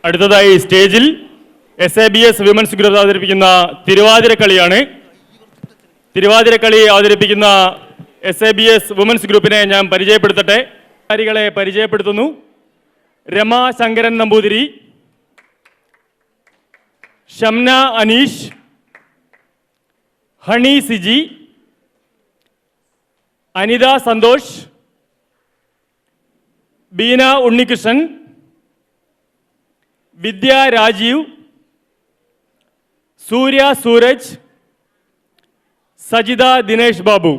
അടുത്തതായി സ്റ്റേജിൽ SABS women's group അവതരിപ്പിക്കുന്ന തിരുവാതിരക്കളിയാണ്. തിരുവാതിരക്കളി അവതരിപ്പിക്കുന്ന SABS വിമൻസ് ഗ്രൂപ്പിനെ ഞാൻ പരിചയപ്പെടുത്തട്ടെ. കളെ പരിചയപ്പെടുത്തുന്നു. രമാ ശങ്കരൻ നമ്പൂതിരി, ഷംന അനീഷ്, ഹണി സിജി, അനിത സന്തോഷ്, ബീന ഉണ്ണികൃഷ്ണൻ, വിദ്യ രാജീവ്, സൂര്യ സൂരജ്, സജിത ദിനേശ് ബാബു.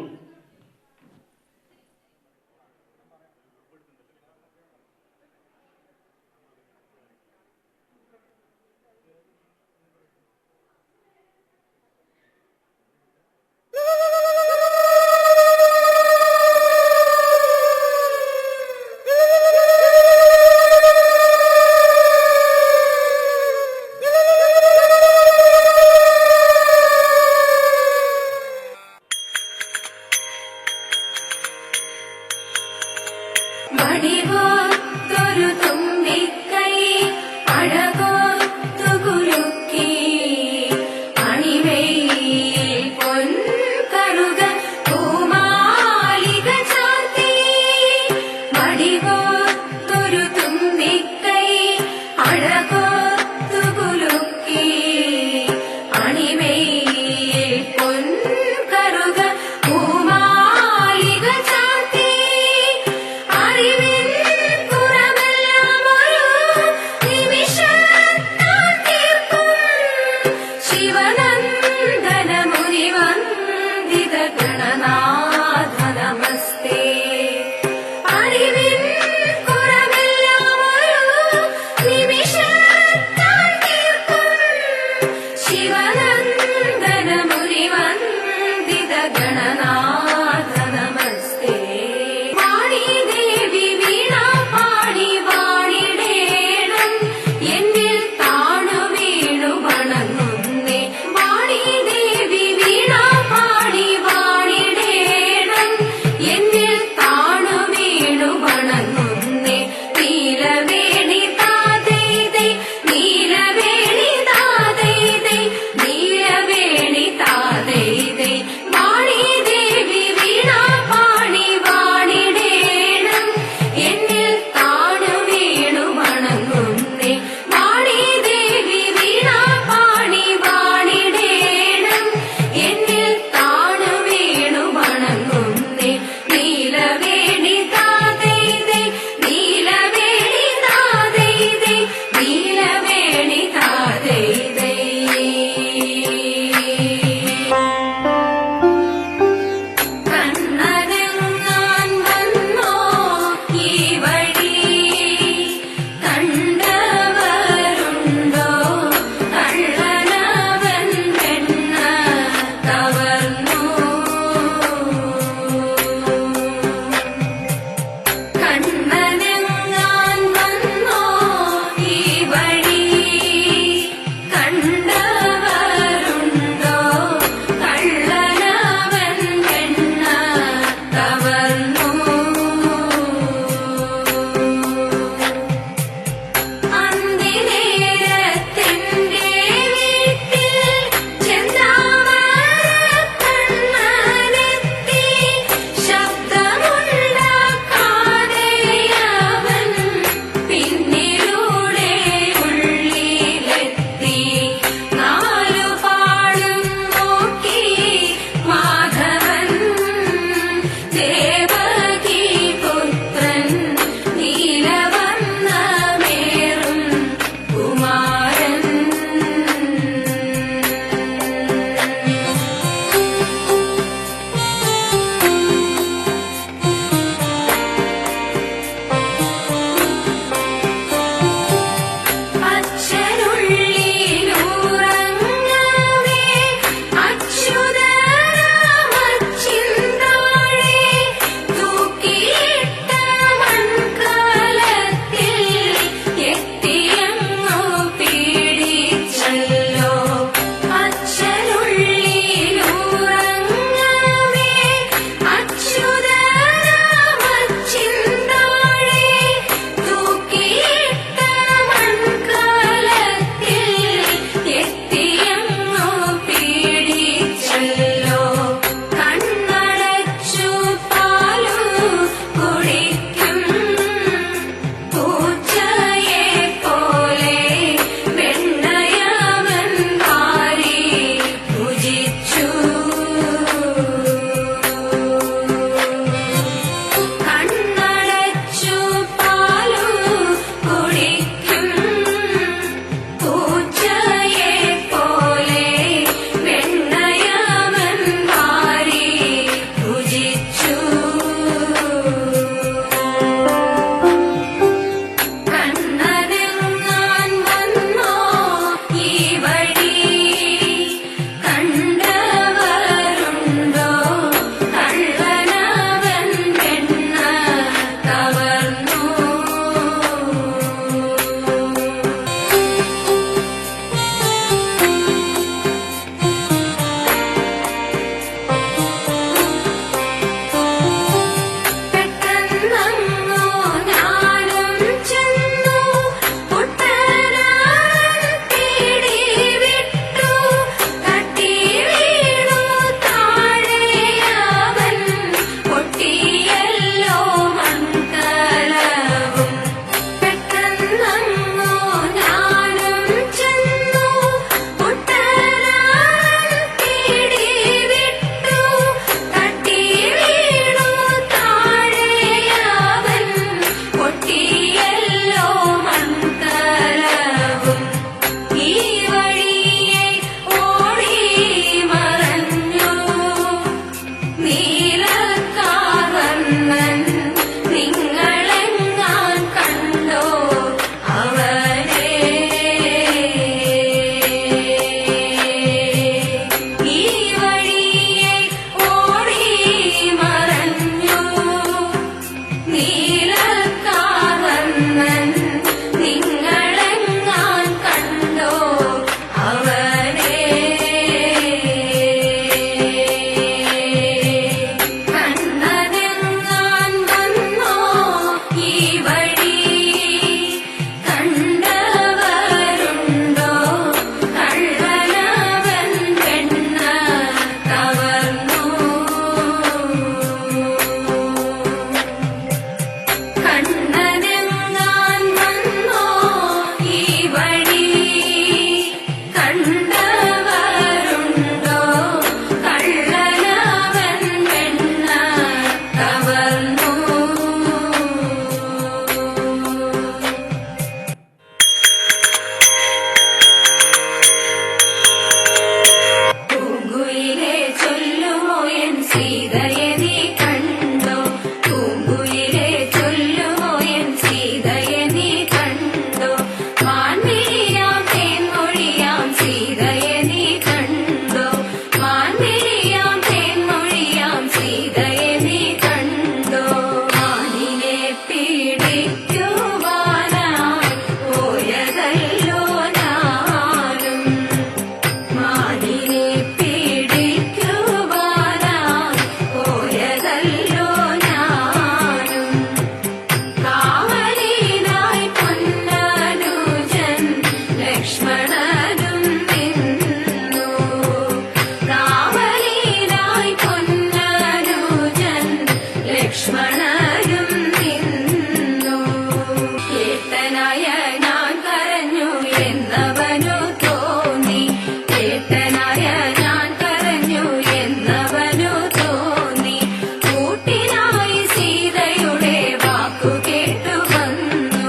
എന്നവനു തോന്നി. ചേട്ടനായ ഞാൻ കരഞ്ഞു എന്നവനു തോന്നി. കൂട്ടിനായി സീതയുടെ വാക്കു കേട്ടു വന്നു.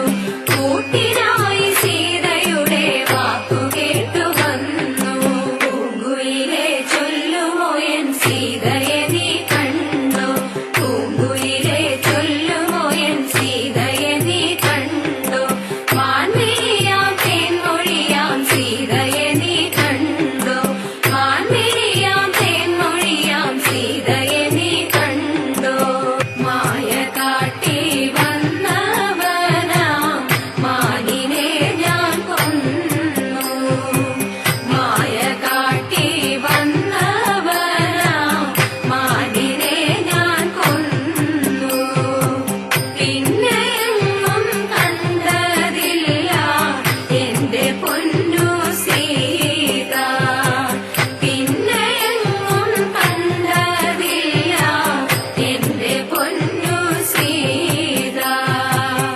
കൂട്ടിനായി സീതയുടെ വാക്കു കേട്ടു വന്നു. പൂങ്കുയിലെ ചൊല്ലുമോ എൻ സീതയെ നീ കണ്ടു. പൂങ്കുയിലെ ചൊല്ലുമോ എൻ സീതയെ നീ കണ്ടു. മാൻമിഴിയാം തേൻമൊഴിയാം സീതയെ നീ കണ്ടു. മാൻമിഴിയാം തേൻമൊഴിയാം സീതയെ നീ കണ്ടു. മായ കാട്ടി വന്നവനാം മാനിനെ ഞാൻ കൊന്നു. മായ കാട്ടി വന്നവനാം മാനിനെ ഞാൻ കൊന്നു. പിന്നെയെങ്ങും കണ്ടതില്ല എന്റെ പൊന്നു സീത. പിന്നെയെങ്ങും കണ്ടതില്ല എന്റെ പൊന്നു സീത.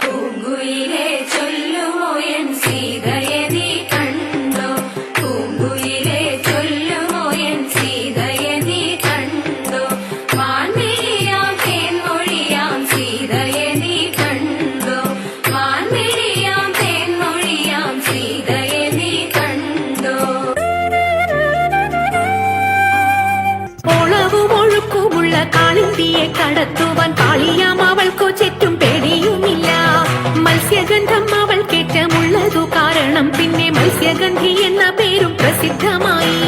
പൂങ്കുയിലെ ചൊല്ലുമോ എൻ സീതയെ നീ കണ്ടു. പൂങ്കുയിലെ ചൊല്ലുമോ എൻ സീതയെ നീ കണ്ടു. മാൻമിഴിയാം തേൻമൊഴിയാം സീതയെ നീ കണ്ടു. മാൻമിഴിയാം തേൻമൊഴിയാം സീതയെ നീ കണ്ടു. ഓളവും ഒഴുക്കുമുള്ള കാളിന്തിയെ കടത്തുവാൻ കാളിയാം അവൾക്കു ചുറ്റും പേടിയുമില്ല. മത്സ്യഗന്ധം അവൾ കേറ്റമുള്ളതു കാരണം പിന്നെ മത്സ്യഗന്ധി എന്ന പേരും പ്രസിദ്ധമായി.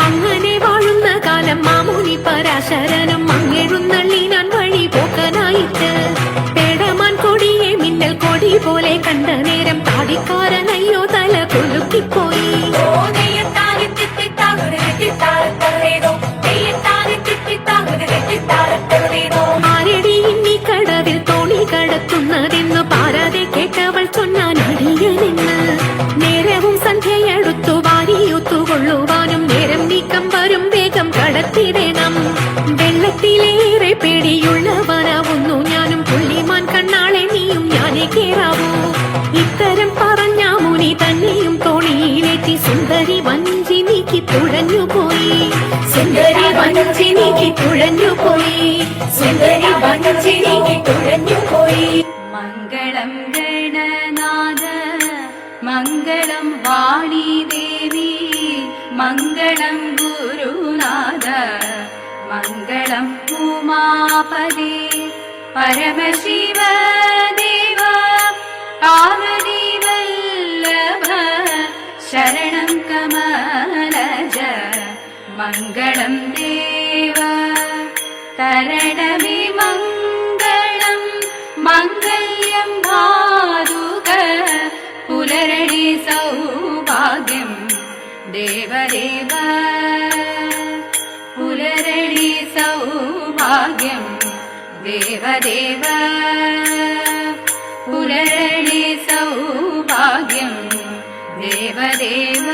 അങ്ങനെ വാഴുന്ന കാലം മാമുനി പരാശരനും മങ്ങെഴുന്നള്ളിനാൻ വഴി പോക്കനായിട്ട്. പേടമാൻ കൊടിയെ മിന്നൽ കൊടി പോലെ കണ്ട നേരം താടിക്കാരനയ്യോ തല കൊലുക്കിപ്പോയി. ആരടി ഇനി കടവിൽ തോണി കടത്തുന്നതെന്ന് പാരാതെ കേട്ടവൾ ചൊന്നാൻ അടിയനെന്ന്. നേരവും സന്ധ്യയടുത്തു വാരിയൊത്തുകൊള്ളുവാനും നേരം നീക്കം വരും വേഗം കടത്തിടണം. വെള്ളത്തിലേറെ പേടിയുള്ളവനാവുന്നു ഞാനും പുള്ളിമാൻ കണ്ണാളെ നീയും ഞാനേ കേറാവൂ. ഇത്തരം പറഞ്ഞ മുനി തന്നെയും തോണിയിലേറ്റി സുന്ദരി വഞ്ചി നീക്കി തുഴഞ്ഞുപോയി. സുന്ദരി വഞ്ചി നീക്കി തുഴഞ്ഞുപോയി. സുന്ദരി വഞ്ചി നീക്കി തുഴഞ്ഞുപോയി. മംഗളം ഗണനാഥ മംഗളം വാണി ദേവി. മംഗളം ഗുരുനാഥ മംഗളം ഉമാപദേ. പരമശിവ ദേവ പാർവതി വല്ലഭ ശരണം കമലജ. മംഗളം ദേവ തരണമേ മംഗളം. മംഗല്യം ഭാതുക പുലരണി സൗഭാഗ്യം ദേവദേവ. പുലരണി സൗഭാഗ്യം ദേവദേവ. പുലരണി സൗഭാഗ്യം ദേവദേവ.